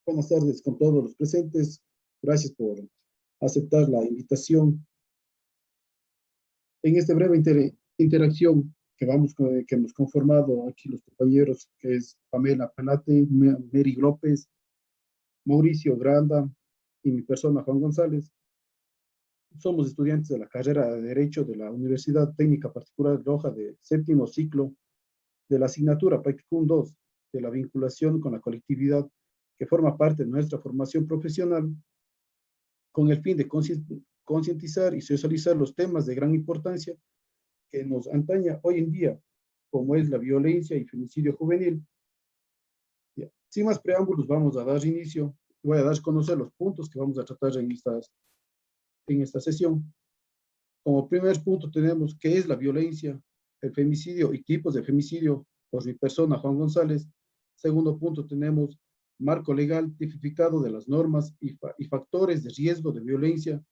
Buenas tardes con todos los presentes. Gracias por aceptar la invitación. En esta breve interacción que hemos conformado aquí los compañeros, que es Pamela Pelate, Mary López, Mauricio Granda y mi persona, Juan González. Somos estudiantes de la carrera de Derecho de la Universidad Técnica Particular de Loja de séptimo ciclo de la asignatura Practicum 2 de la vinculación con la colectividad, que forma parte de nuestra formación profesional, con el fin de concientizar y socializar los temas de gran importancia que nos ataña hoy en día, como es la violencia y femicidio juvenil. Ya. Sin más preámbulos, vamos a dar inicio. Voy a dar a conocer los puntos que vamos a tratar en esta sesión. Como primer punto tenemos qué es la violencia, el femicidio y tipos de femicidio por mi persona, Juan González. Segundo punto tenemos marco legal tipificado de las normas y factores de riesgo de violencia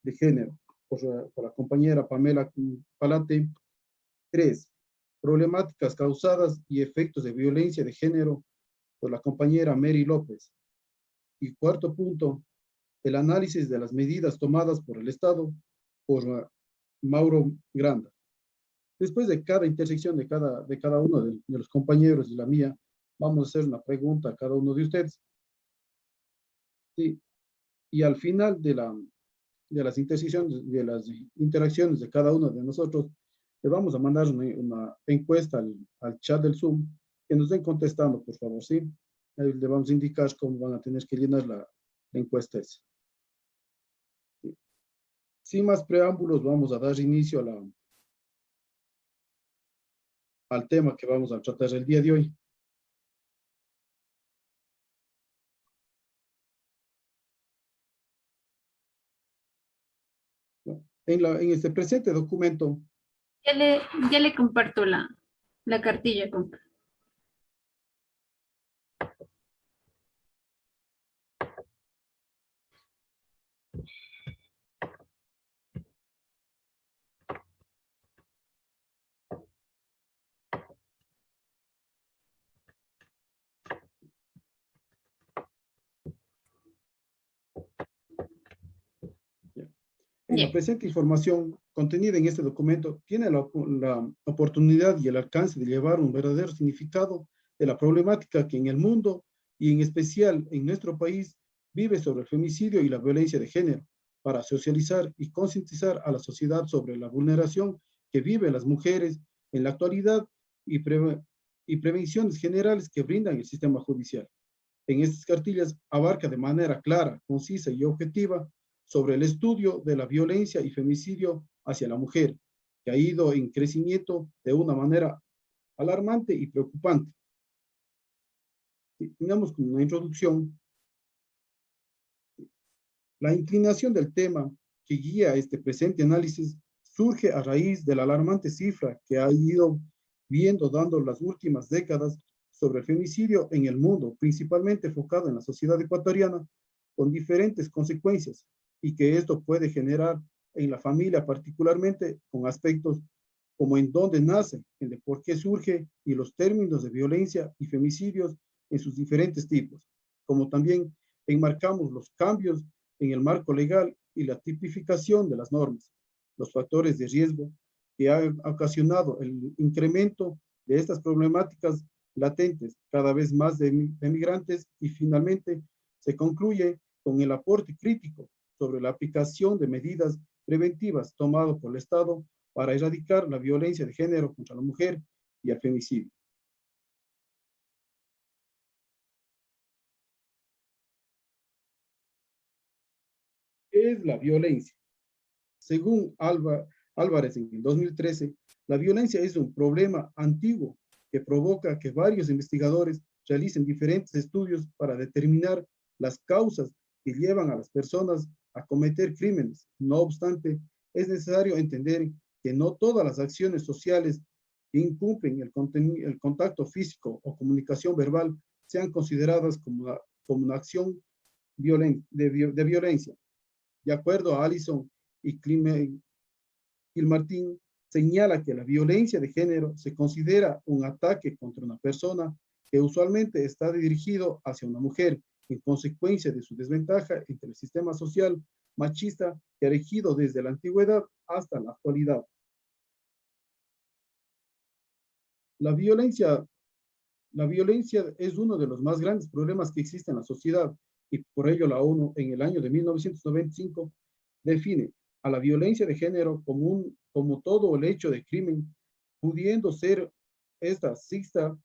de género por la compañera Pamela Palate. 3. Problemáticas causadas y efectos de violencia de género por la compañera Mary López. Y cuarto punto, el análisis de las medidas tomadas por el Estado por Mauro Granda. Después de cada intersección de cada uno de los compañeros y la mía, vamos a hacer una pregunta a cada uno de ustedes. Sí. Y al final de las interacciones de cada uno de nosotros, le vamos a mandar una encuesta al chat del Zoom, que nos den contestando, por favor, ¿sí? Ahí le vamos a indicar cómo van a tener que llenar la encuesta esa. Sí. Sin más preámbulos, vamos a dar inicio al tema que vamos a tratar el día de hoy. En este presente documento. Ya le comparto la cartilla. En la presente información contenida en este documento, tiene la oportunidad y el alcance de llevar un verdadero significado de la problemática que en el mundo y en especial en nuestro país vive sobre el femicidio y la violencia de género, para socializar y concientizar a la sociedad sobre la vulneración que viven las mujeres en la actualidad y prevenciones generales que brindan el sistema judicial. En estas cartillas abarca de manera clara, concisa y objetiva sobre el estudio de la violencia y femicidio hacia la mujer, que ha ido en crecimiento de una manera alarmante y preocupante. Tengamos como una introducción la inclinación del tema que guía este presente análisis surge a raíz de la alarmante cifra que ha ido viendo dando las últimas décadas sobre el femicidio en el mundo, principalmente enfocado en la sociedad ecuatoriana, con diferentes consecuencias, y que esto puede generar en la familia, particularmente con aspectos como en dónde nace, en de por qué surge y los términos de violencia y femicidios en sus diferentes tipos, como también enmarcamos los cambios en el marco legal y la tipificación de las normas, los factores de riesgo que han ocasionado el incremento de estas problemáticas latentes, cada vez más de migrantes, y finalmente se concluye con el aporte crítico sobre la aplicación de medidas preventivas tomadas por el Estado para erradicar la violencia de género contra la mujer y el femicidio. ¿Qué es la violencia? Según Álvarez en el 2013, la violencia es un problema antiguo que provoca que varios investigadores realicen diferentes estudios para determinar las causas que llevan a las personas a cometer crímenes. No obstante, es necesario entender que no todas las acciones sociales que incumplen el contacto físico o comunicación verbal sean consideradas como una acción de violencia. De acuerdo a Allison y Gilmartin, señala que la violencia de género se considera un ataque contra una persona que usualmente está dirigido hacia una mujer en consecuencia de su desventaja entre el sistema social machista que ha regido desde la antigüedad hasta la actualidad. La violencia, la violencia es uno de los más grandes problemas que existe en la sociedad y por ello la ONU en el año de 1995 define a la violencia de género como todo el hecho de crimen, pudiendo ser estas cistas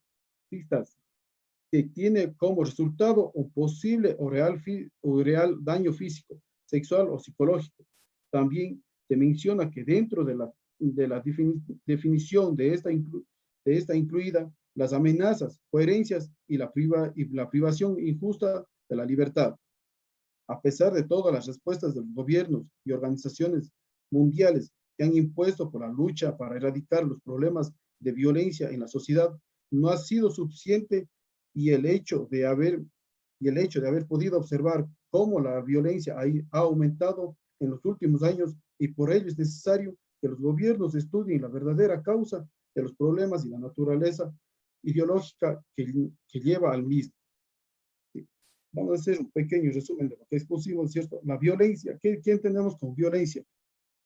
que tiene como resultado un posible o real daño físico, sexual o psicológico. También se menciona que dentro de la definición de esta incluida las amenazas, coherencias y la privación injusta de la libertad. A pesar de todas las respuestas de los gobiernos y organizaciones mundiales que han impuesto por la lucha para erradicar los problemas de violencia en la sociedad, no ha sido suficiente y el hecho de haber podido observar cómo la violencia ha aumentado en los últimos años y por ello es necesario que los gobiernos estudien la verdadera causa de los problemas y la naturaleza ideológica que lleva al mismo. Vamos a hacer un pequeño resumen de lo que expusimos, ¿cierto? La violencia, ¿qué entendemos con violencia?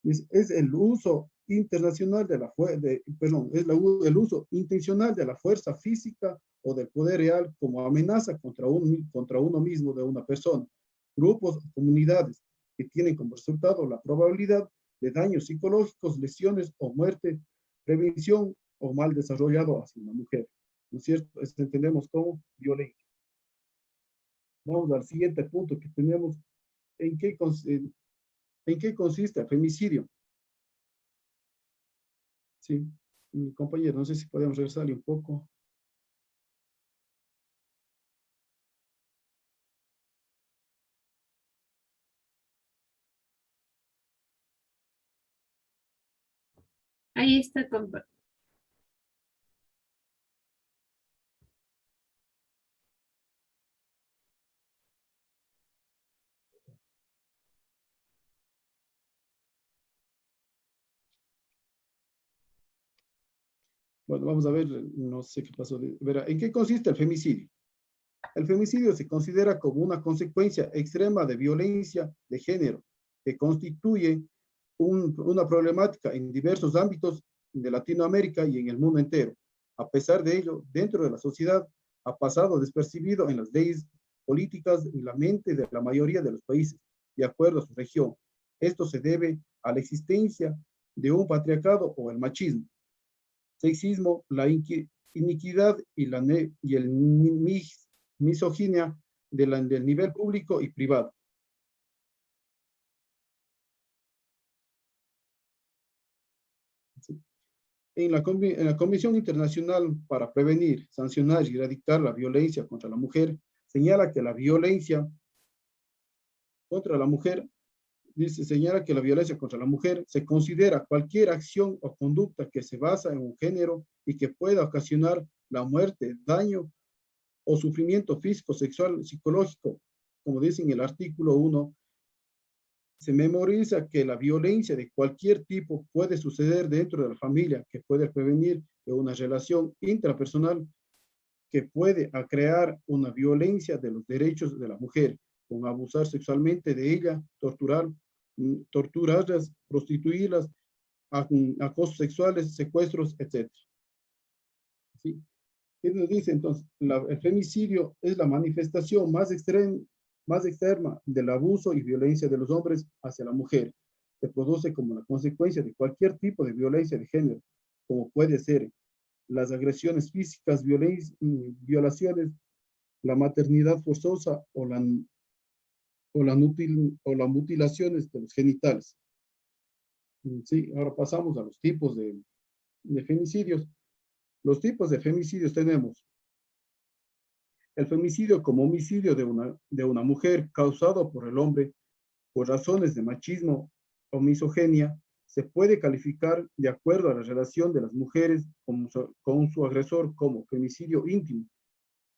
Es el uso internacional de la fuerza, el uso intencional de la fuerza física o del poder real como amenaza contra uno mismo de una persona, grupos o comunidades que tienen como resultado la probabilidad de daños psicológicos, lesiones o muerte, prevención o mal desarrollado hacia una mujer. ¿No es cierto? Esto entendemos como violencia. Vamos al siguiente punto que tenemos. ¿En qué consiste el femicidio? Sí, mi compañero, no sé si podemos regresarle un poco. Ahí está. Bueno, vamos a ver, no sé qué pasó. Verá, ¿en qué consiste el femicidio? El femicidio se considera como una consecuencia extrema de violencia de género que constituye una problemática en diversos ámbitos de Latinoamérica y en el mundo entero. A pesar de ello, dentro de la sociedad ha pasado despercibido en las leyes políticas y la mente de la mayoría de los países, de acuerdo a su región. Esto se debe a la existencia de un patriarcado o el machismo, sexismo, la iniquidad y el misoginia del nivel público y privado. ¿Sí? En la Comisión Internacional para Prevenir, Sancionar y Erradicar la Violencia contra la Mujer, señala que la violencia contra la mujer, señala que la violencia contra la mujer se considera cualquier acción o conducta que se basa en un género y que pueda ocasionar la muerte, daño o sufrimiento físico, sexual, psicológico. Como dice en el artículo 1, se memoriza que la violencia de cualquier tipo puede suceder dentro de la familia, que puede prevenir de una relación intrapersonal que puede crear una violencia de los derechos de la mujer, con abusar sexualmente de ella, torturarlas, prostituirlas, acosos sexuales, secuestros, etc. ¿Sí? ¿Qué nos dice entonces? El femicidio es la manifestación más extrema del abuso y violencia de los hombres hacia la mujer. Se produce como la consecuencia de cualquier tipo de violencia de género, como puede ser las agresiones físicas, violaciones, la maternidad forzosa o las mutilaciones de los genitales. Sí, ahora pasamos a los tipos de femicidios. Los tipos de femicidios tenemos el femicidio como homicidio de una mujer causado por el hombre por razones de machismo o misoginia. Se puede calificar de acuerdo a la relación de las mujeres con su agresor como femicidio íntimo.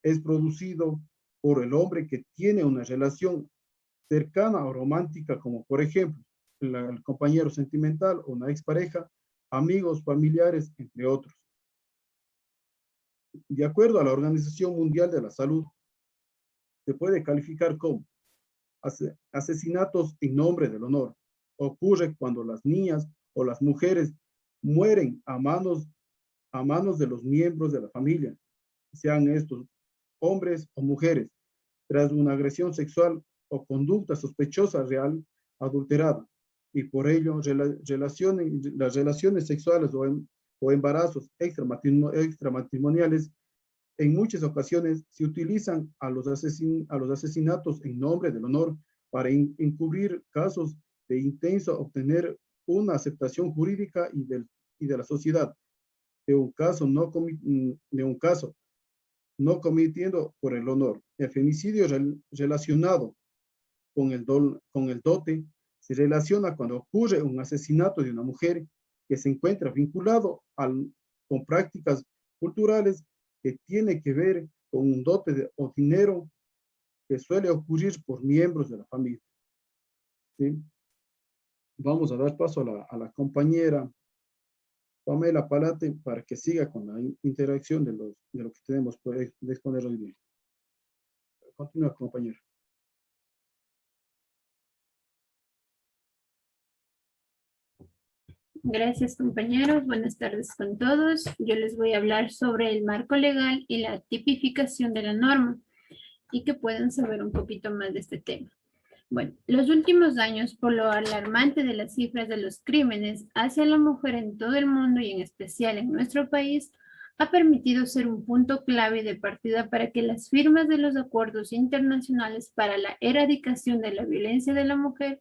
Es producido por el hombre que tiene una relación cercana o romántica, como por ejemplo el compañero sentimental o una expareja, amigos, familiares, entre otros. De acuerdo a la Organización Mundial de la Salud, se puede calificar como asesinatos en nombre del honor. Ocurre cuando las niñas o las mujeres mueren a manos de los miembros de la familia, sean estos hombres o mujeres, tras una agresión sexual o conducta sospechosa real adulterada, y por ello las relaciones sexuales o embarazos extramatrimoniales en muchas ocasiones se utilizan a los asesinatos en nombre del honor para encubrir casos de intenso obtener una aceptación jurídica y de la sociedad de un caso no cometiendo por el honor. El femicidio relacionado con el dote se relaciona cuando ocurre un asesinato de una mujer que se encuentra vinculado con prácticas culturales que tiene que ver con un dote o dinero que suele ocurrir por miembros de la familia. ¿Sí? Vamos a dar paso a la compañera Pamela Palate para que siga con la interacción de lo que tenemos que exponer hoy día. Continúa, compañera. Gracias, compañeros. Buenas tardes con todos. Yo les voy a hablar sobre el marco legal y la tipificación de la norma y que puedan saber un poquito más de este tema. Bueno, los últimos años, por lo alarmante de las cifras de los crímenes hacia la mujer en todo el mundo y en especial en nuestro país, ha permitido ser un punto clave de partida para que las firmas de los acuerdos internacionales para la erradicación de la violencia de la mujer,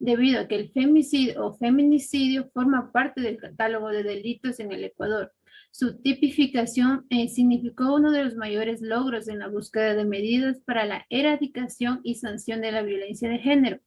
debido a que el femicidio o feminicidio forma parte del catálogo de delitos en el Ecuador. Su tipificación significó uno de los mayores logros en la búsqueda de medidas para la erradicación y sanción de la violencia de género.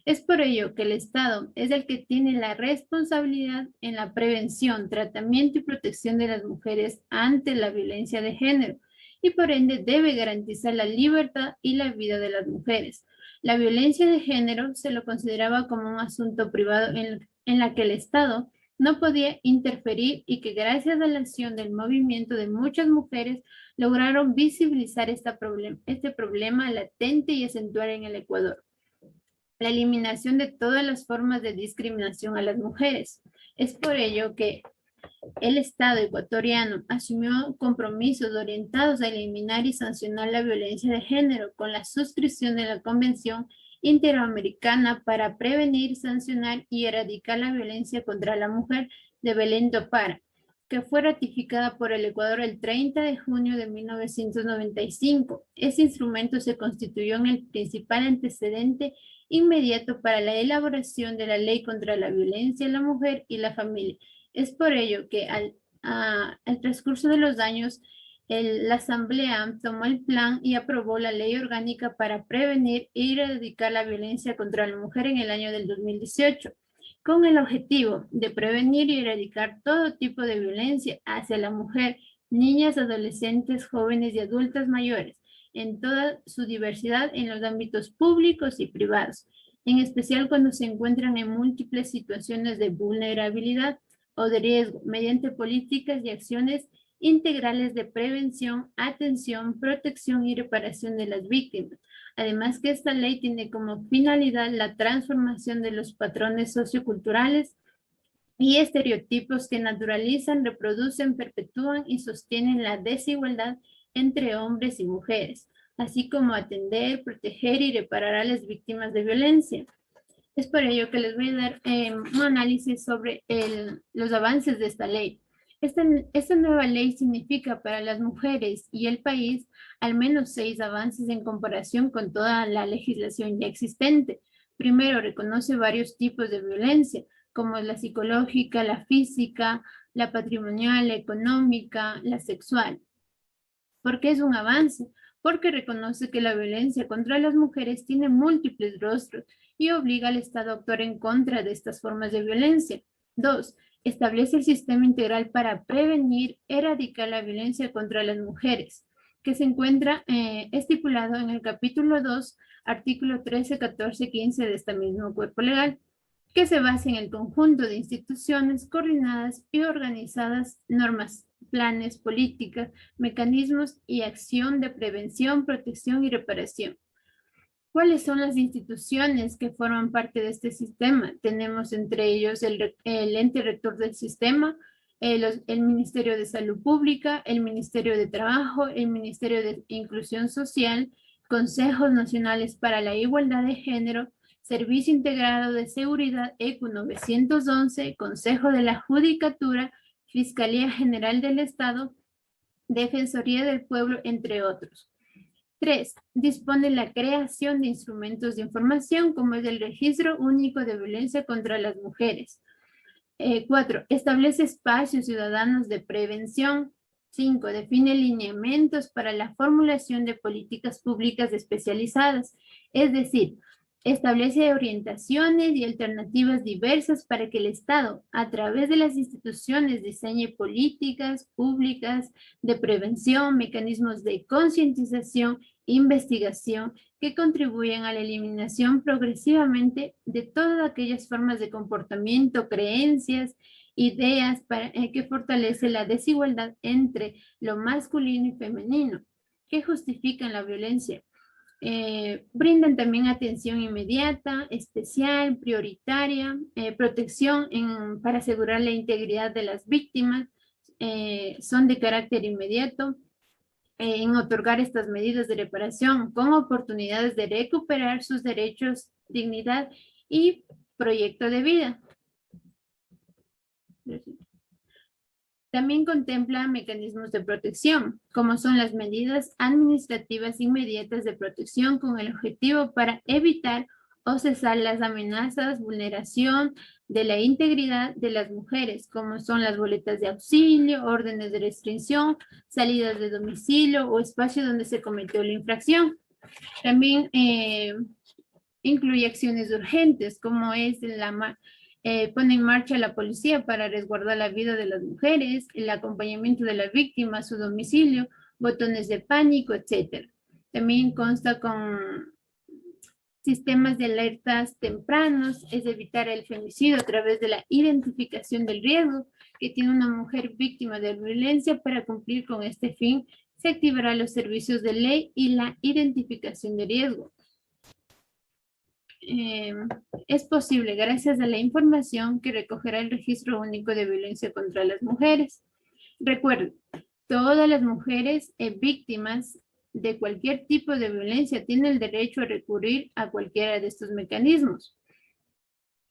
Es por ello que el Estado es el que tiene la responsabilidad en la prevención, tratamiento y protección de las mujeres ante la violencia de género y por ende debe garantizar la libertad y la vida de las mujeres. La violencia de género se lo consideraba como un asunto privado en la que el Estado no podía interferir y que gracias a la acción del movimiento de muchas mujeres lograron visibilizar este problema latente y acentuar en el Ecuador. La eliminación de todas las formas de discriminación a las mujeres. Es por ello que el Estado ecuatoriano asumió compromisos orientados a eliminar y sancionar la violencia de género con la suscripción de la Convención Interamericana para prevenir, sancionar y erradicar la violencia contra la mujer de Belén do Pará, que fue ratificada por el Ecuador el 30 de junio de 1995. Ese instrumento se constituyó en el principal antecedente inmediato para la elaboración de la Ley contra la Violencia a la Mujer y la Familia. Es por ello que al transcurso de los años, la Asamblea tomó el plan y aprobó la Ley Orgánica para prevenir y erradicar la violencia contra la mujer en el año del 2018, con el objetivo de prevenir y erradicar todo tipo de violencia hacia la mujer, niñas, adolescentes, jóvenes y adultas mayores, en toda su diversidad en los ámbitos públicos y privados, en especial cuando se encuentran en múltiples situaciones de vulnerabilidad o de riesgo, mediante políticas y acciones integrales de prevención, atención, protección y reparación de las víctimas. Además que esta ley tiene como finalidad la transformación de los patrones socioculturales y estereotipos que naturalizan, reproducen, perpetúan y sostienen la desigualdad entre hombres y mujeres, así como atender, proteger y reparar a las víctimas de violencia. Es por ello que les voy a dar un análisis sobre los avances de esta ley. Esta nueva ley significa para las mujeres y el país al menos 6 avances en comparación con toda la legislación ya existente. Primero, reconoce varios tipos de violencia, como la psicológica, la física, la patrimonial, la económica, la sexual. ¿Por qué es un avance? Porque reconoce que la violencia contra las mujeres tiene múltiples rostros y obliga al Estado a actuar en contra de estas formas de violencia. 2. Establece el sistema integral para prevenir, erradicar la violencia contra las mujeres, que se encuentra estipulado en el capítulo 2, artículo 13, 14, 15 de este mismo cuerpo legal, que se basa en el conjunto de instituciones coordinadas y organizadas, normas planes, políticas, mecanismos y acción de prevención, protección y reparación. ¿Cuáles son las instituciones que forman parte de este sistema? Tenemos entre ellos el ente rector del sistema, el Ministerio de Salud Pública, el Ministerio de Trabajo, el Ministerio de Inclusión Social, Consejos Nacionales para la Igualdad de Género, Servicio Integrado de Seguridad ECU 911, Consejo de la Judicatura, Fiscalía General del Estado, Defensoría del Pueblo, entre otros. 3. Dispone la creación de instrumentos de información como es el Registro Único de Violencia contra las Mujeres. 4. Establece espacios ciudadanos de prevención. 5. Define lineamientos para la formulación de políticas públicas especializadas, es decir, establece orientaciones y alternativas diversas para que el Estado, a través de las instituciones, diseñe políticas públicas de prevención, mecanismos de concientización, investigación que contribuyen a la eliminación progresivamente de todas aquellas formas de comportamiento, creencias, ideas que fortalece la desigualdad entre lo masculino y femenino, que justifican la violencia. Brindan también atención inmediata, especial, prioritaria, protección para asegurar la integridad de las víctimas, son de carácter inmediato, en otorgar estas medidas de reparación con oportunidades de recuperar sus derechos, dignidad y proyecto de vida. También contempla mecanismos de protección, como son las medidas administrativas inmediatas de protección con el objetivo para evitar o cesar las amenazas, vulneración de la integridad de las mujeres, como son las boletas de auxilio, órdenes de restricción, salidas de domicilio o espacio donde se cometió la infracción. También incluye acciones urgentes, como es pone en marcha la policía para resguardar la vida de las mujeres, el acompañamiento de la víctima a su domicilio, botones de pánico, etc. También consta con sistemas de alertas tempranos, es evitar el femicidio a través de la identificación del riesgo que tiene una mujer víctima de violencia. Para cumplir con este fin, se activarán los servicios de ley y la identificación de riesgo. Es posible gracias a la información que recogerá el Registro Único de Violencia contra las Mujeres. Recuerden, todas las mujeres víctimas de cualquier tipo de violencia tienen el derecho a recurrir a cualquiera de estos mecanismos.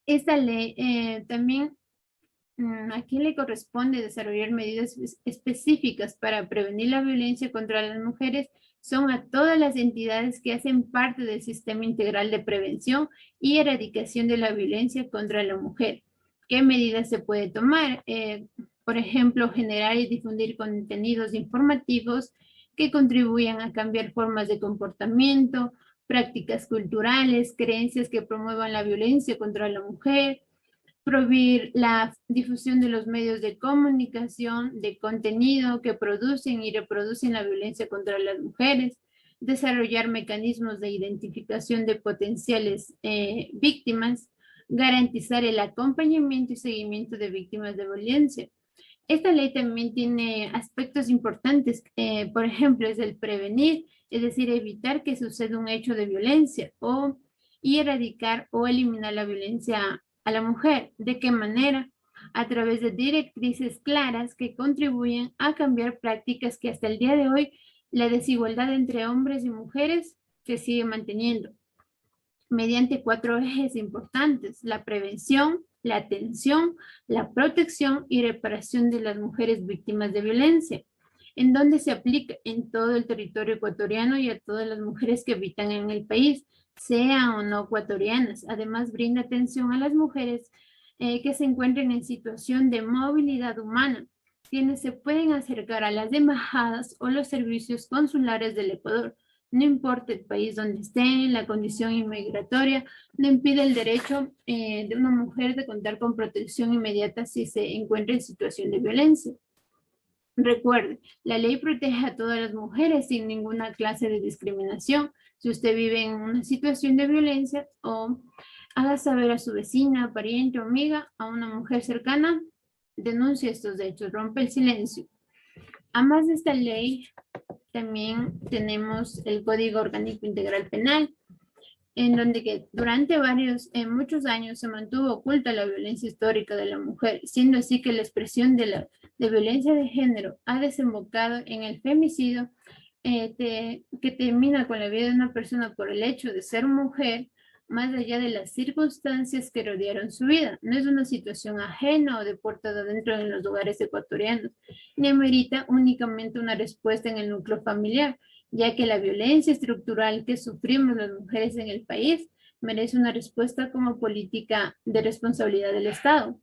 Esta ley también, ¿a quién le corresponde desarrollar medidas específicas para prevenir la violencia contra las mujeres? Son a todas las entidades que hacen parte del Sistema Integral de Prevención y Erradicación de la Violencia contra la Mujer. ¿Qué medidas se puede tomar? Por ejemplo, generar y difundir contenidos informativos que contribuyan a cambiar formas de comportamiento, prácticas culturales, creencias que promuevan la violencia contra la mujer, prohibir la difusión de los medios de comunicación, de contenido que producen y reproducen la violencia contra las mujeres, desarrollar mecanismos de identificación de potenciales víctimas, garantizar el acompañamiento y seguimiento de víctimas de violencia. Esta ley también tiene aspectos importantes, por ejemplo, es el prevenir, es decir, evitar que suceda un hecho de violencia y erradicar o eliminar la violencia a la mujer. ¿De qué manera? A través de directrices claras que contribuyen a cambiar prácticas que hasta el día de hoy la desigualdad entre hombres y mujeres se sigue manteniendo. Mediante 4 ejes importantes: la prevención, la atención, la protección y reparación de las mujeres víctimas de violencia, en donde se aplica en todo el territorio ecuatoriano y a todas las mujeres que habitan en el país, sean o no ecuatorianas. Además, brinda atención a las mujeres que se encuentren en situación de movilidad humana, quienes se pueden acercar a las embajadas o los servicios consulares del Ecuador. No importa el país donde estén, la condición inmigratoria no impide el derecho de una mujer de contar con protección inmediata si se encuentra en situación de violencia. Recuerde, la ley protege a todas las mujeres sin ninguna clase de discriminación. Si usted vive en una situación de violencia, o haga saber a su vecina, pariente o amiga, a una mujer cercana, denuncie estos hechos, rompe el silencio. A más de esta ley, también tenemos el Código Orgánico Integral Penal, en donde que durante muchos años se mantuvo oculta la violencia histórica de la mujer, siendo así que la expresión de violencia de género ha desembocado en el femicidio, que termina con la vida de una persona por el hecho de ser mujer, más allá de las circunstancias que rodearon su vida. No es una situación ajena o de puertas adentro en los hogares ecuatorianos, ni amerita únicamente una respuesta en el núcleo familiar, ya que la violencia estructural que sufrimos las mujeres en el país merece una respuesta como política de responsabilidad del Estado.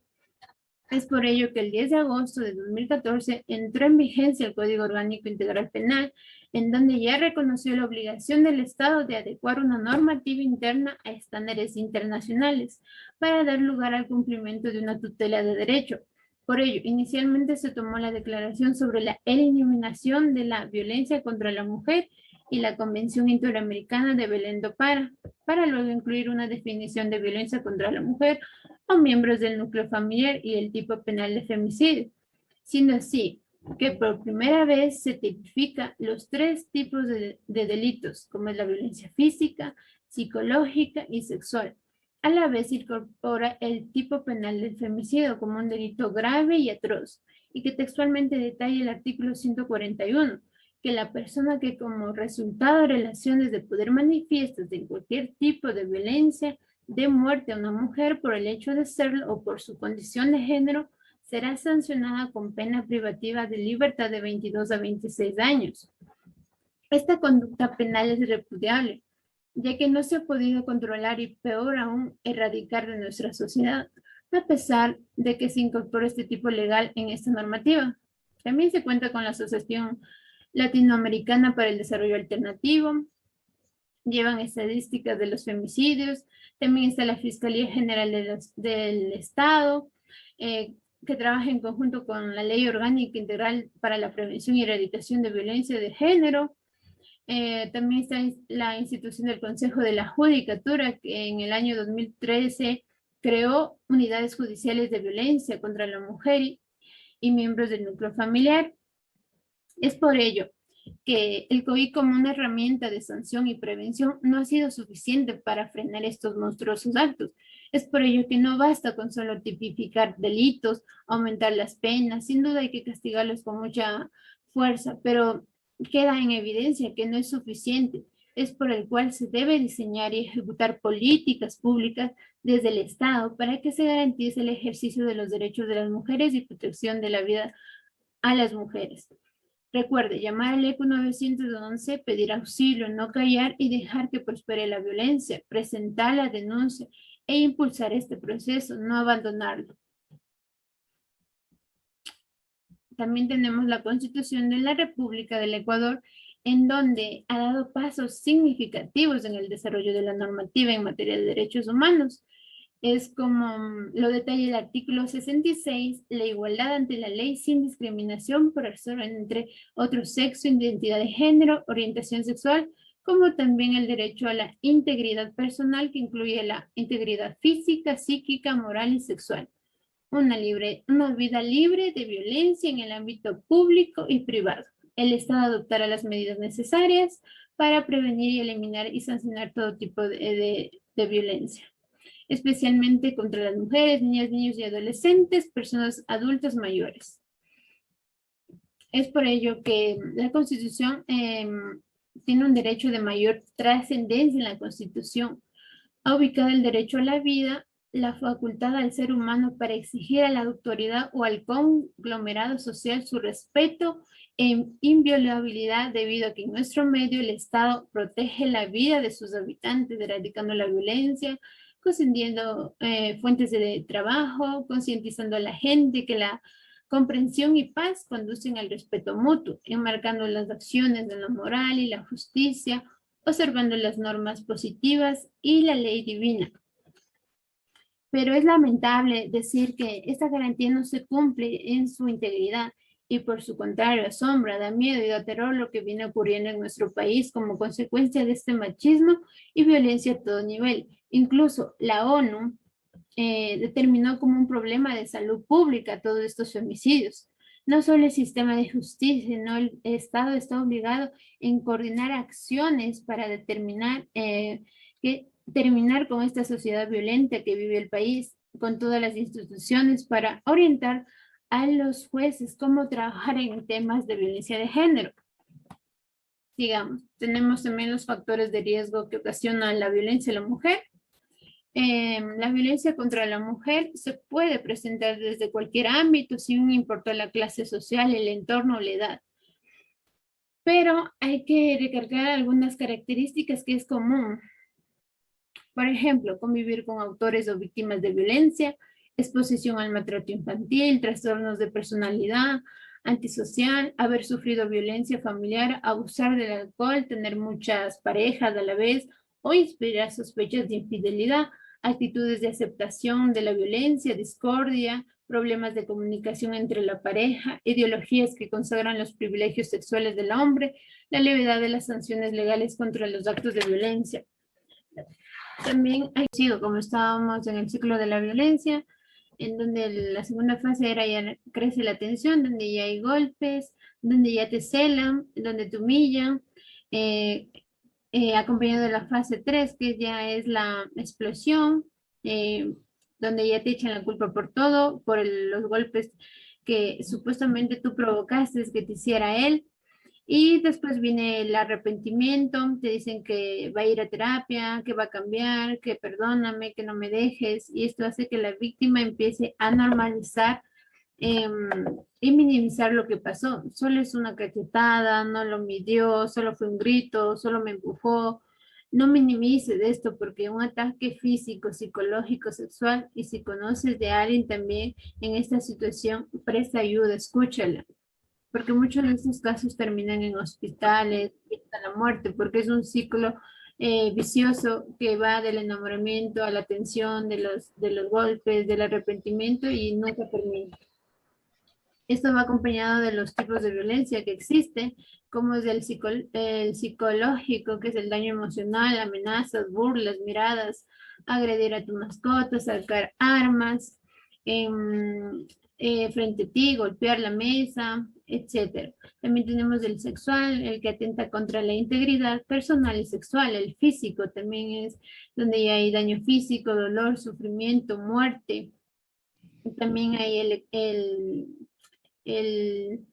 Es por ello que el 10 de agosto de 2014 entró en vigencia el Código Orgánico Integral Penal, en donde ya reconoció la obligación del Estado de adecuar una normativa interna a estándares internacionales para dar lugar al cumplimiento de una tutela de derecho. Por ello, inicialmente se tomó la Declaración sobre la Eliminación de la Violencia contra la Mujer y la Convención Interamericana de Belén do Pará, para luego incluir una definición de violencia contra la mujer o miembros del núcleo familiar y el tipo penal de femicidio, siendo así que por primera vez se tipifica los tres tipos de delitos, como es la violencia física, psicológica y sexual. A la vez incorpora el tipo penal del femicidio como un delito grave y atroz, y que textualmente detalla el artículo 141, que la persona que como resultado de relaciones de poder manifiestas de cualquier tipo de violencia de muerte a una mujer por el hecho de serlo o por su condición de género será sancionada con pena privativa de libertad de 22 a 26 años. Esta conducta penal es repudiable, ya que no se ha podido controlar y peor aún erradicar de nuestra sociedad, a pesar de que se incorpora este tipo legal en esta normativa. También se cuenta con la Asociación Latinoamericana para el Desarrollo Alternativo, llevan estadísticas de los femicidios, también está la Fiscalía General del Estado, que trabaja en conjunto con la Ley Orgánica Integral para la Prevención y Erradicación de Violencia de Género. También está la institución del Consejo de la Judicatura, que en el año 2013 creó unidades judiciales de violencia contra la mujer y miembros del núcleo familiar. Es por ello que el COVID como una herramienta de sanción y prevención no ha sido suficiente para frenar estos monstruosos actos. Es por ello que no basta con solo tipificar delitos, aumentar las penas, sin duda hay que castigarlos con mucha fuerza, pero queda en evidencia que no es suficiente. Es por el cual se debe diseñar y ejecutar políticas públicas desde el Estado para que se garantice el ejercicio de los derechos de las mujeres y protección de la vida a las mujeres. Recuerde, llamar al ECO 911, pedir auxilio, no callar y dejar que prospere la violencia, presentar la denuncia e impulsar este proceso, no abandonarlo. También tenemos la Constitución de la República del Ecuador, en donde ha dado pasos significativos en el desarrollo de la normativa en materia de derechos humanos. Es como lo detalla el artículo 66, la igualdad ante la ley sin discriminación por razón entre otro sexo, identidad de género, orientación sexual, como también el derecho a la integridad personal, que incluye la integridad física, psíquica, moral y sexual. Una vida libre de violencia en el ámbito público y privado. El Estado adoptará las medidas necesarias para prevenir y eliminar y sancionar todo tipo de violencia, especialmente contra las mujeres, niñas, niños y adolescentes, personas adultas mayores. Es por ello que la Constitución tiene un derecho de mayor trascendencia en la Constitución. Ha ubicado el derecho a la vida, la facultad al ser humano para exigir a la autoridad o al conglomerado social su respeto e inviolabilidad, debido a que en nuestro medio el Estado protege la vida de sus habitantes, erradicando la violencia, concediendo fuentes de trabajo, concientizando a la gente que la comprensión y paz conducen al respeto mutuo, enmarcando las acciones de la moral y la justicia, observando las normas positivas y la ley divina. Pero es lamentable decir que esta garantía no se cumple en su integridad y por su contrario asombra, da miedo y da terror lo que viene ocurriendo en nuestro país como consecuencia de este machismo y violencia a todo nivel. Incluso la ONU determinó como un problema de salud pública todos estos femicidios. No solo el sistema de justicia, sino el Estado está obligado en coordinar acciones para terminar con esta sociedad violenta que vive el país, con todas las instituciones para orientar a los jueces cómo trabajar en temas de violencia de género. Digamos, tenemos también los factores de riesgo que ocasionan la violencia a la mujer. La violencia contra la mujer se puede presentar desde cualquier ámbito, sin importar la clase social, el entorno o la edad. Pero hay que recargar algunas características que es común. Por ejemplo, convivir con autores o víctimas de violencia, exposición al maltrato infantil, trastornos de personalidad, antisocial, haber sufrido violencia familiar, abusar del alcohol, tener muchas parejas a la vez o inspirar sospechas de infidelidad, actitudes de aceptación de la violencia, discordia, problemas de comunicación entre la pareja, ideologías que consagran los privilegios sexuales del hombre, la levedad de las sanciones legales contra los actos de violencia. También ha sido, como estábamos en el ciclo de la violencia, en donde la segunda fase era ya crece la tensión, donde ya hay golpes, donde ya te celan, donde te humillan, acompañado de la fase 3, que ya es la explosión, donde ya te echan la culpa por todo, por los golpes que supuestamente tú provocaste que te hiciera él. Y después viene el arrepentimiento, te dicen que va a ir a terapia, que va a cambiar, que perdóname, que no me dejes, y esto hace que la víctima empiece a normalizar y minimizar lo que pasó. Solo es una cachetada, no lo midió, solo fue un grito, solo me empujó. No minimice de esto porque un ataque físico, psicológico, sexual, y si conoces de alguien también en esta situación, presta ayuda, escúchala porque muchos de estos casos terminan en hospitales y hasta la muerte, porque es un ciclo vicioso que va del enamoramiento a la tensión, de los golpes, del arrepentimiento y nunca termina. Esto va acompañado de los tipos de violencia que existen, como es el psicológico, que es el daño emocional, amenazas, burlas, miradas, agredir a tu mascota, sacar armas, frente a ti, golpear la mesa, etcétera. También tenemos el sexual, el que atenta contra la integridad personal y sexual. El físico también es donde ya hay daño físico, dolor, sufrimiento, muerte. También hay el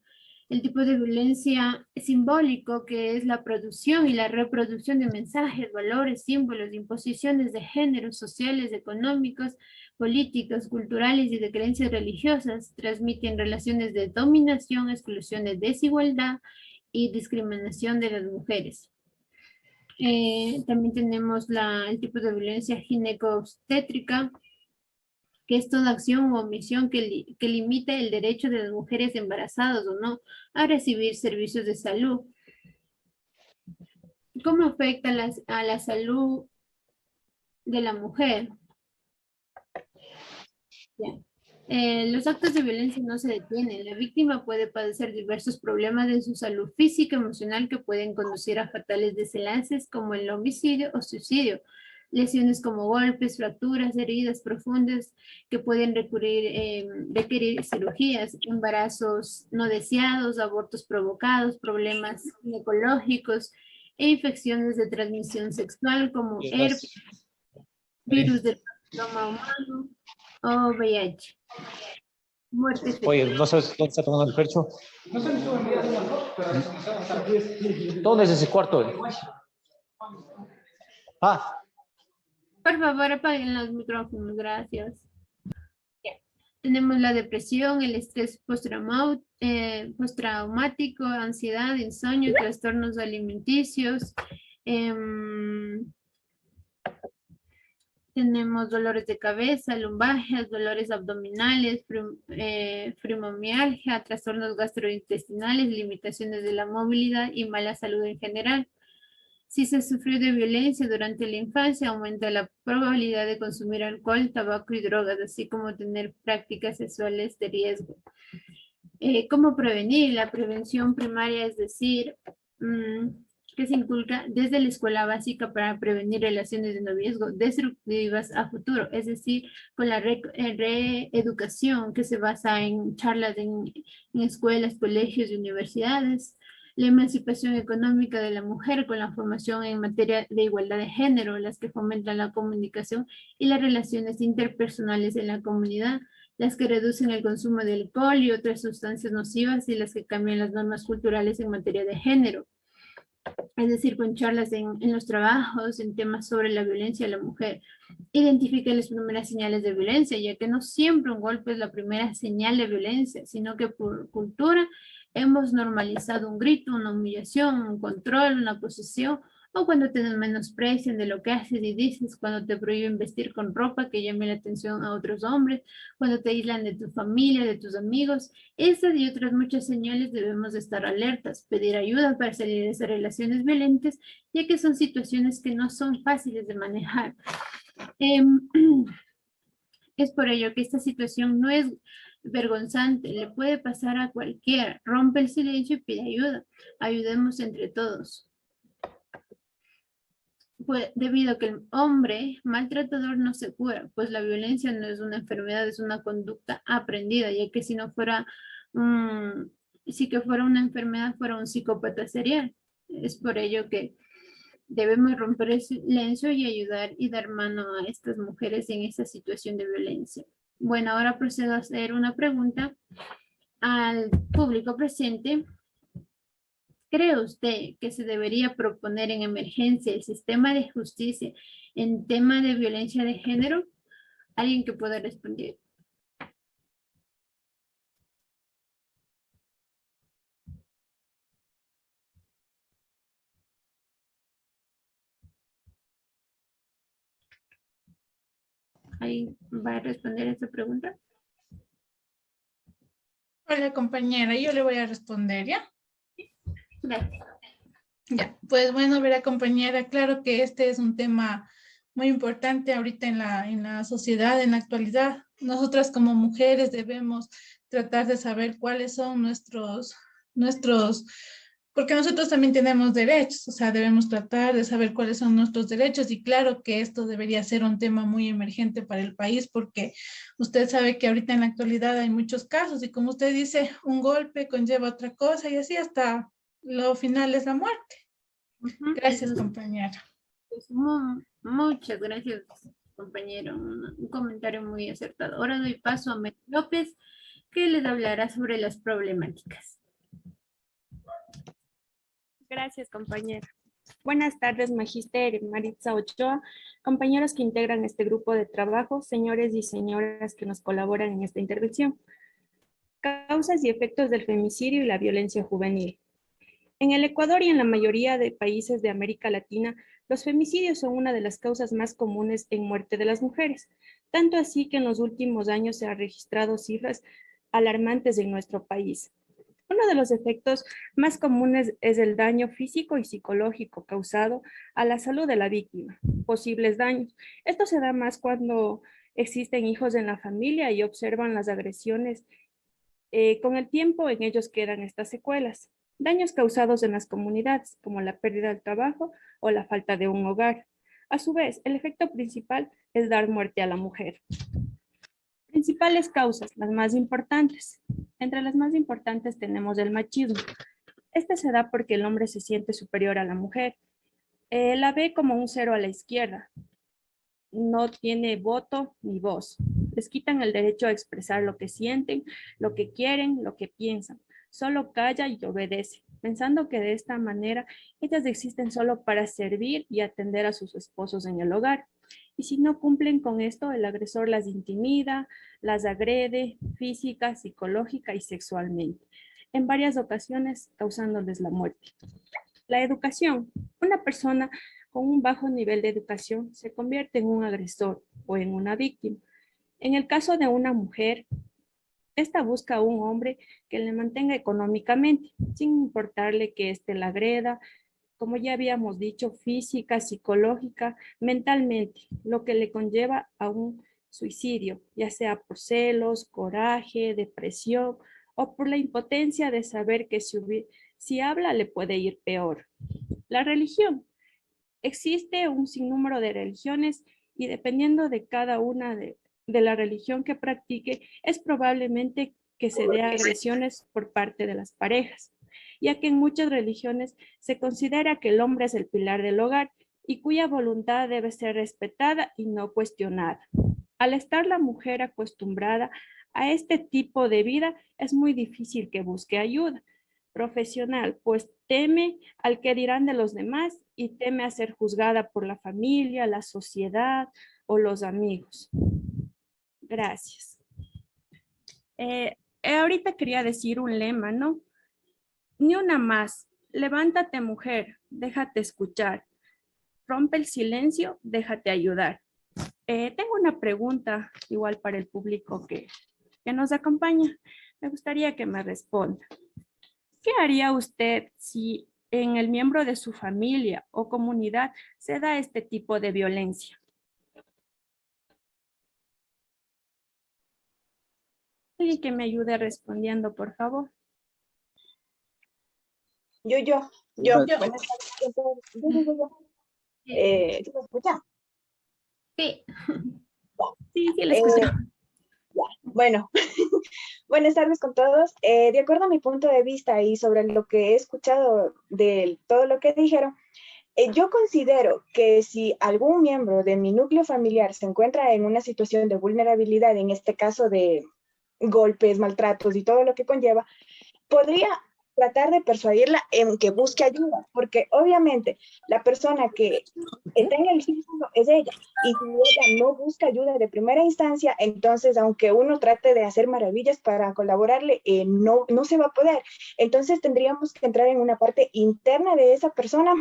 tipo de violencia simbólico, que es la producción y la reproducción de mensajes, valores, símbolos, imposiciones de géneros sociales, económicos, políticos, culturales y de creencias religiosas. Transmiten relaciones de dominación, exclusión de desigualdad y discriminación de las mujeres. También tenemos el tipo de violencia gineco-obstétrica, que es toda acción o omisión que limita el derecho de las mujeres embarazadas o no a recibir servicios de salud. ¿Cómo afecta a la salud de la mujer? Los actos de violencia no se detienen. La víctima puede padecer diversos problemas de su salud física y emocional que pueden conducir a fatales desenlaces como el homicidio o suicidio. Lesiones como golpes, fracturas, heridas profundas que pueden requerir cirugías, embarazos no deseados, abortos provocados, problemas ginecológicos e infecciones de transmisión sexual como herpes, virus del papiloma humano o VIH. Muerte. Oye, ¿no sabes dónde está tomando el percho? ¿Dónde es ese cuarto? Ah. Por favor, apaguen los micrófonos, gracias. Tenemos la depresión, el estrés postraumático, ansiedad, insomnio, trastornos alimenticios. Tenemos dolores de cabeza, lumbalgias, dolores abdominales, fibromialgia, trastornos gastrointestinales, limitaciones de la movilidad y mala salud en general. Si se sufrió de violencia durante la infancia, aumenta la probabilidad de consumir alcohol, tabaco y drogas, así como tener prácticas sexuales de riesgo. ¿Cómo prevenir? La prevención primaria, es decir, que se inculca desde la escuela básica para prevenir relaciones de noviazgo destructivas a futuro, es decir, con la reeducación que se basa en charlas en escuelas, colegios y universidades, la emancipación económica de la mujer con la formación en materia de igualdad de género, las que fomentan la comunicación y las relaciones interpersonales en la comunidad, las que reducen el consumo de alcohol y otras sustancias nocivas y las que cambian las normas culturales en materia de género, es decir, con charlas en los trabajos, en temas sobre la violencia a la mujer. Identifica las primeras señales de violencia, ya que no siempre un golpe es la primera señal de violencia, sino que por cultura hemos normalizado un grito, una humillación, un control, una posesión, o cuando te menosprecian de lo que haces y dices, cuando te prohíben vestir con ropa que llame la atención a otros hombres, cuando te aíslan de tu familia, de tus amigos. Estas y otras muchas señales debemos de estar alertas, pedir ayuda para salir de esas relaciones violentas, ya que son situaciones que no son fáciles de manejar. Es por ello que esta situación no es vergonzante, le puede pasar a cualquiera. Rompe el silencio y pide ayuda. Ayudemos entre todos. Pues, debido a que el hombre maltratador no se cura, pues la violencia no es una enfermedad, es una conducta aprendida, ya que si no fuera, si que fuera una enfermedad, fuera un psicópata serial. Es por ello que debemos romper el silencio y ayudar y dar mano a estas mujeres en esta situación de violencia. Bueno, ahora procedo a hacer una pregunta al público presente. ¿Cree usted que se debería proponer en emergencia el sistema de justicia en tema de violencia de género? ¿Alguien que pueda responder? ¿Alguien va a responder esta pregunta? Hola compañera, yo le voy a responder, ¿ya? Gracias. Ya, pues bueno, verá compañera, claro que este es un tema muy importante ahorita en la sociedad, en la actualidad. Nosotras como mujeres debemos tratar de saber cuáles son nuestros, porque nosotros también tenemos derechos, o sea, debemos tratar de saber cuáles son nuestros derechos y claro que esto debería ser un tema muy emergente para el país porque usted sabe que ahorita en la actualidad hay muchos casos y como usted dice, un golpe conlleva otra cosa y así hasta lo final es la muerte. Gracias, compañera. Pues, muchas gracias, compañero. Un comentario muy acertado. Ahora doy paso a Mary López, que les hablará sobre las problemáticas. Gracias, compañera. Buenas tardes, Magister Maritza Ochoa, compañeros que integran este grupo de trabajo, señores y señoras que nos colaboran en esta intervención. Causas y efectos del femicidio y la violencia juvenil. En el Ecuador y en la mayoría de países de América Latina, los femicidios son una de las causas más comunes en muerte de las mujeres, tanto así que en los últimos años se han registrado cifras alarmantes en nuestro país. Uno de los efectos más comunes es el daño físico y psicológico causado a la salud de la víctima. Posibles daños. Esto se da más cuando existen hijos en la familia y observan las agresiones. Con el tiempo en ellos quedan estas secuelas. Daños causados en las comunidades, como la pérdida del trabajo o la falta de un hogar. A su vez, el efecto principal es dar muerte a la mujer. Principales causas, las más importantes. Entre las más importantes tenemos el machismo. Este se da porque el hombre se siente superior a la mujer. La ve como un cero a la izquierda. No tiene voto ni voz. Les quitan el derecho a expresar lo que sienten, lo que quieren, lo que piensan. Solo calla y obedece, pensando que de esta manera ellas existen solo para servir y atender a sus esposos en el hogar. Y si no cumplen con esto, el agresor las intimida, las agrede física, psicológica y sexualmente, en varias ocasiones causándoles la muerte. La educación. Una persona con un bajo nivel de educación se convierte en un agresor o en una víctima. En el caso de una mujer, esta busca a un hombre que le mantenga económicamente, sin importarle que éste la agreda, como ya habíamos dicho, física, psicológica, mentalmente, lo que le conlleva a un suicidio, ya sea por celos, coraje, depresión o por la impotencia de saber que si habla le puede ir peor. La religión. Existe un sinnúmero de religiones y dependiendo de cada una de la religión que practique, es probablemente que se dé agresiones por parte de las parejas, ya que en muchas religiones se considera que el hombre es el pilar del hogar y cuya voluntad debe ser respetada y no cuestionada. Al estar la mujer acostumbrada a este tipo de vida, es muy difícil que busque ayuda profesional, pues teme al que dirán de los demás y teme a ser juzgada por la familia, la sociedad o los amigos. Gracias. Ahorita quería decir un lema, ¿no? Ni una más. Levántate, mujer, déjate escuchar. Rompe el silencio, déjate ayudar. Tengo una pregunta igual para el público que nos acompaña. Me gustaría que me responda. ¿Qué haría usted si en el miembro de su familia o comunidad se da este tipo de violencia? Alguien que me ayude respondiendo, por favor. Yo. Buenas tardes. Yo. ¿Sí me escucha? Sí. Sí, la escucho. Bueno, buenas tardes con todos. De acuerdo a mi punto de vista y sobre lo que he escuchado de todo lo que dijeron, yo considero que si algún miembro de mi núcleo familiar se encuentra en una situación de vulnerabilidad, en este caso de golpes, maltratos y todo lo que conlleva, podría tratar de persuadirla en que busque ayuda, porque obviamente la persona que está en el círculo es ella, y si ella no busca ayuda de primera instancia, entonces aunque uno trate de hacer maravillas para colaborarle, no se va a poder. Entonces tendríamos que entrar en una parte interna de esa persona,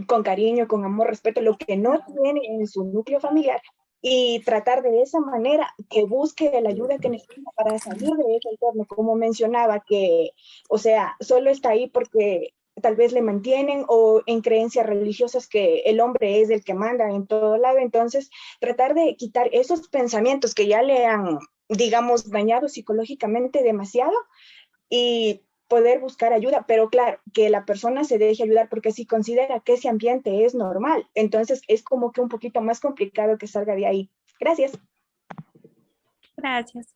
con cariño, con amor, respeto, lo que no tiene en su núcleo familiar, y tratar de esa manera que busque la ayuda que necesita para salir de ese entorno, como mencionaba, que, o sea, solo está ahí porque tal vez le mantienen o en creencias religiosas que el hombre es el que manda en todo lado. Entonces, tratar de quitar esos pensamientos que ya le han, digamos, dañado psicológicamente demasiado y poder buscar ayuda, pero claro, que la persona se deje ayudar, porque si considera que ese ambiente es normal, entonces es como que un poquito más complicado que salga de ahí. Gracias. Gracias.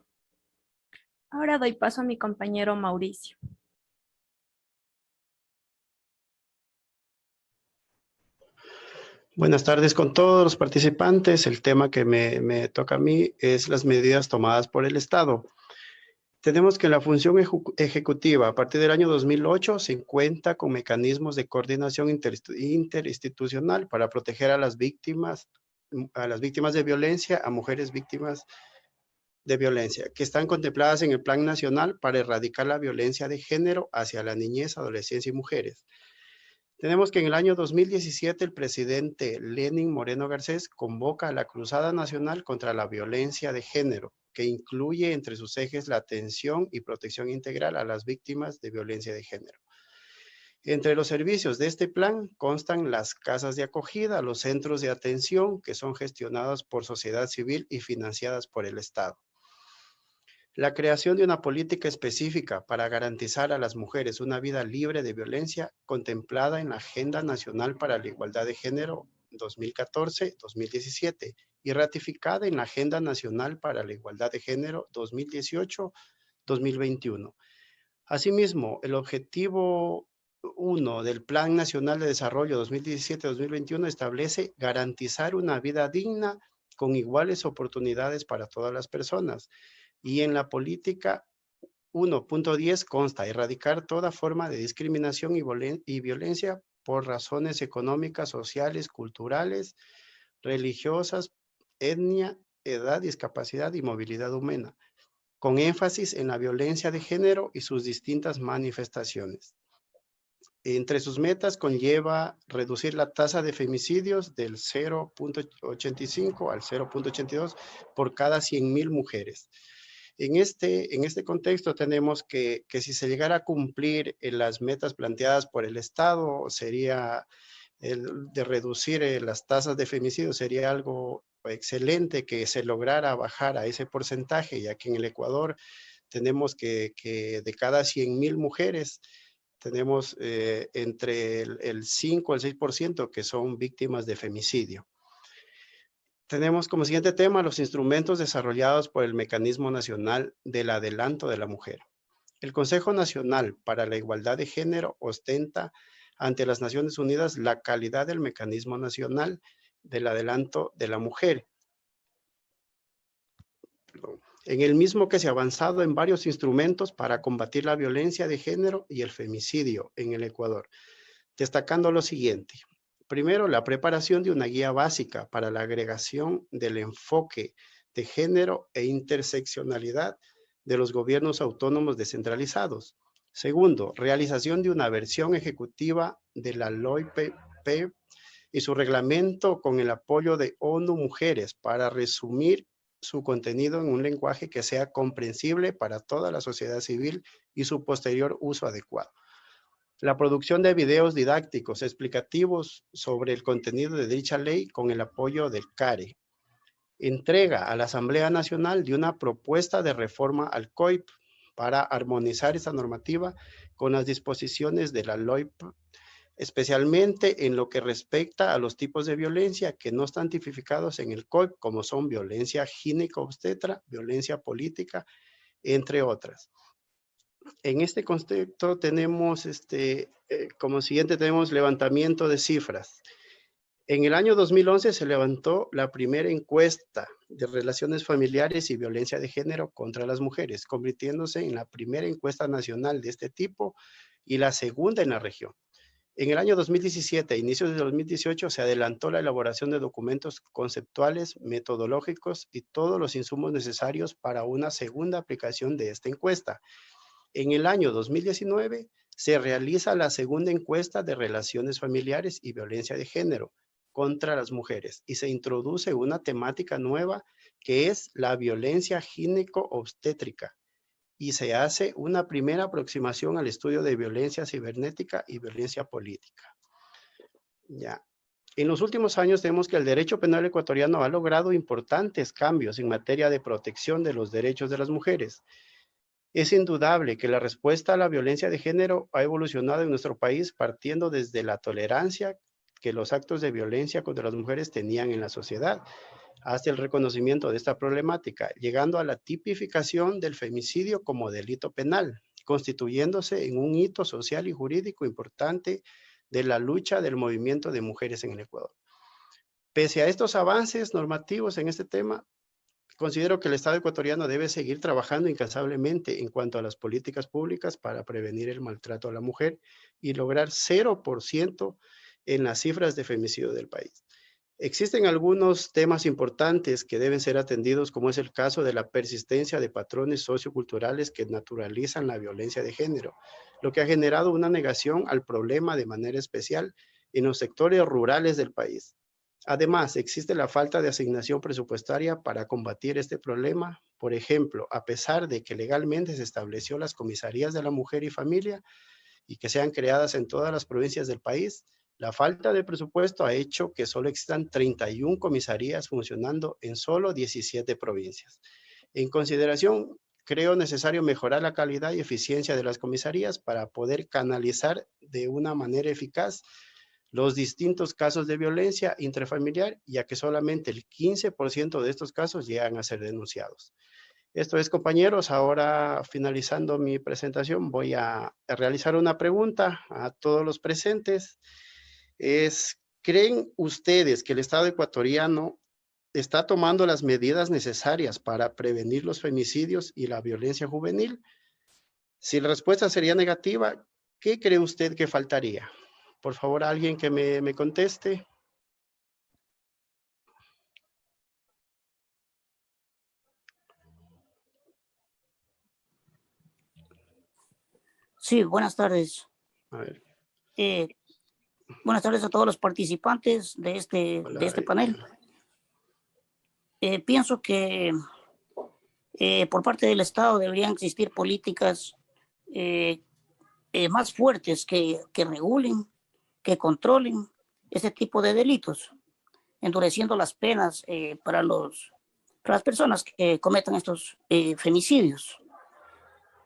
Ahora doy paso a mi compañero Mauricio. Buenas tardes con todos los participantes. El tema que me toca a mí es las medidas tomadas por el Estado. Tenemos que la función ejecutiva, a partir del año 2008, se cuenta con mecanismos de coordinación interinstitucional para proteger a las víctimas de violencia, a mujeres víctimas de violencia, que están contempladas en el Plan Nacional para erradicar la violencia de género hacia la niñez, adolescencia y mujeres. Tenemos que en el año 2017 el presidente Lenín Moreno Garcés convoca a la Cruzada Nacional contra la Violencia de Género, que incluye entre sus ejes la atención y protección integral a las víctimas de violencia de género. Entre los servicios de este plan constan las casas de acogida, los centros de atención, que son gestionados por sociedad civil y financiadas por el Estado. La creación de una política específica para garantizar a las mujeres una vida libre de violencia, contemplada en la Agenda Nacional para la Igualdad de Género 2014-2017 y ratificada en la Agenda Nacional para la Igualdad de Género 2018-2021. Asimismo, el objetivo 1 del Plan Nacional de Desarrollo 2017-2021 establece garantizar una vida digna con iguales oportunidades para todas las personas. Y en la política 1.10 consta erradicar toda forma de discriminación y violencia por razones económicas, sociales, culturales, religiosas, etnia, edad, discapacidad y movilidad humana, con énfasis en la violencia de género y sus distintas manifestaciones. Entre sus metas conlleva reducir la tasa de femicidios del 0.85 al 0.82 por cada 100,000 mujeres. En este contexto tenemos que si se llegara a cumplir las metas planteadas por el Estado, sería el de reducir las tasas de femicidio, sería algo excelente que se lograra bajar a ese porcentaje, ya que en el Ecuador tenemos que de cada 100,000 mujeres, tenemos entre el 5 al 6% que son víctimas de femicidio. Tenemos como siguiente tema los instrumentos desarrollados por el Mecanismo Nacional del Adelanto de la Mujer. El Consejo Nacional para la Igualdad de Género ostenta ante las Naciones Unidas la calidad del Mecanismo Nacional del Adelanto de la Mujer. En el mismo que se ha avanzado en varios instrumentos para combatir la violencia de género y el femicidio en el Ecuador, destacando lo siguiente. Primero, la preparación de una guía básica para la agregación del enfoque de género e interseccionalidad de los gobiernos autónomos descentralizados. Segundo, realización de una versión ejecutiva de la LOIP y su reglamento con el apoyo de ONU Mujeres para resumir su contenido en un lenguaje que sea comprensible para toda la sociedad civil y su posterior uso adecuado. La producción de videos didácticos explicativos sobre el contenido de dicha ley con el apoyo del CARE. Entrega a la Asamblea Nacional de una propuesta de reforma al COIP para armonizar esta normativa con las disposiciones de la LOIP, especialmente en lo que respecta a los tipos de violencia que no están tipificados en el COIP, como son violencia ginecobstetra, violencia política, entre otras. En este contexto tenemos, como siguiente tenemos levantamiento de cifras. En el año 2011 se levantó la primera encuesta de relaciones familiares y violencia de género contra las mujeres, convirtiéndose en la primera encuesta nacional de este tipo y la segunda en la región. En el año 2017, a inicios de 2018, se adelantó la elaboración de documentos conceptuales, metodológicos y todos los insumos necesarios para una segunda aplicación de esta encuesta. En el año 2019 se realiza la segunda encuesta de relaciones familiares y violencia de género contra las mujeres y se introduce una temática nueva que es la violencia gineco-obstétrica y se hace una primera aproximación al estudio de violencia cibernética y violencia política. Ya. En los últimos años vemos que el derecho penal ecuatoriano ha logrado importantes cambios en materia de protección de los derechos de las mujeres. Es indudable que la respuesta a la violencia de género ha evolucionado en nuestro país partiendo desde la tolerancia que los actos de violencia contra las mujeres tenían en la sociedad, hasta el reconocimiento de esta problemática, llegando a la tipificación del femicidio como delito penal, constituyéndose en un hito social y jurídico importante de la lucha del movimiento de mujeres en el Ecuador. Pese a estos avances normativos en este tema, considero que el Estado ecuatoriano debe seguir trabajando incansablemente en cuanto a las políticas públicas para prevenir el maltrato a la mujer y lograr 0% en las cifras de femicidio del país. Existen algunos temas importantes que deben ser atendidos, como es el caso de la persistencia de patrones socioculturales que naturalizan la violencia de género, lo que ha generado una negación al problema de manera especial en los sectores rurales del país. Además, existe la falta de asignación presupuestaria para combatir este problema. Por ejemplo, a pesar de que legalmente se estableció las comisarías de la mujer y familia y que sean creadas en todas las provincias del país, la falta de presupuesto ha hecho que solo existan 31 comisarías funcionando en solo 17 provincias. En consideración, creo necesario mejorar la calidad y eficiencia de las comisarías para poder canalizar de una manera eficaz los distintos casos de violencia intrafamiliar, ya que solamente el 15% de estos casos llegan a ser denunciados. Esto es, compañeros, ahora finalizando mi presentación, voy a realizar una pregunta a todos los presentes. ¿Creen ustedes que el Estado ecuatoriano está tomando las medidas necesarias para prevenir los femicidios y la violencia juvenil? Si la respuesta sería negativa, ¿qué cree usted que faltaría? Por favor, alguien que me conteste. Sí, buenas tardes. A ver. Buenas tardes a todos los participantes de este panel. Pienso que por parte del Estado deberían existir políticas más fuertes que regulen, que controlen este tipo de delitos, endureciendo las penas para las personas que cometan estos femicidios.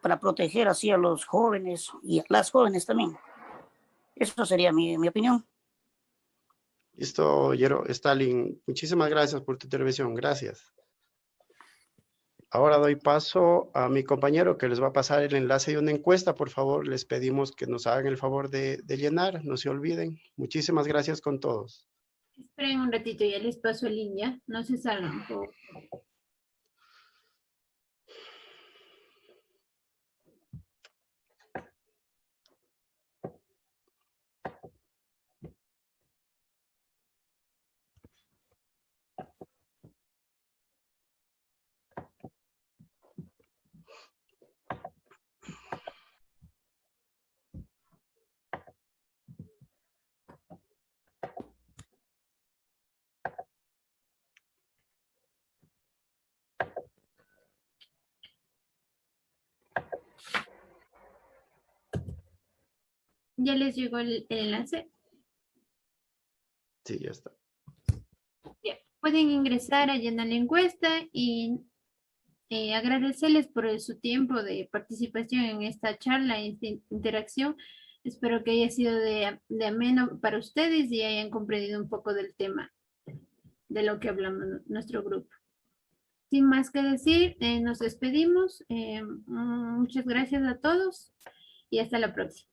para proteger así a los jóvenes y a las jóvenes también. Eso sería mi opinión. Listo, Stalin. Muchísimas gracias por tu intervención. Gracias. Ahora doy paso a mi compañero que les va a pasar el enlace de una encuesta. Por favor, les pedimos que nos hagan el favor de llenar. No se olviden. Muchísimas gracias con todos. Esperen un ratito, ya les paso el link, ¿ya? No se salgan. Por... ¿Ya les llegó el enlace? Sí, ya está. Ya. Pueden ingresar a llenar la encuesta y agradecerles por su tiempo de participación en esta charla, en esta interacción. Espero que haya sido de ameno para ustedes y hayan comprendido un poco del tema de lo que hablamos nuestro grupo. Sin más que decir, nos despedimos. Muchas gracias a todos y hasta la próxima.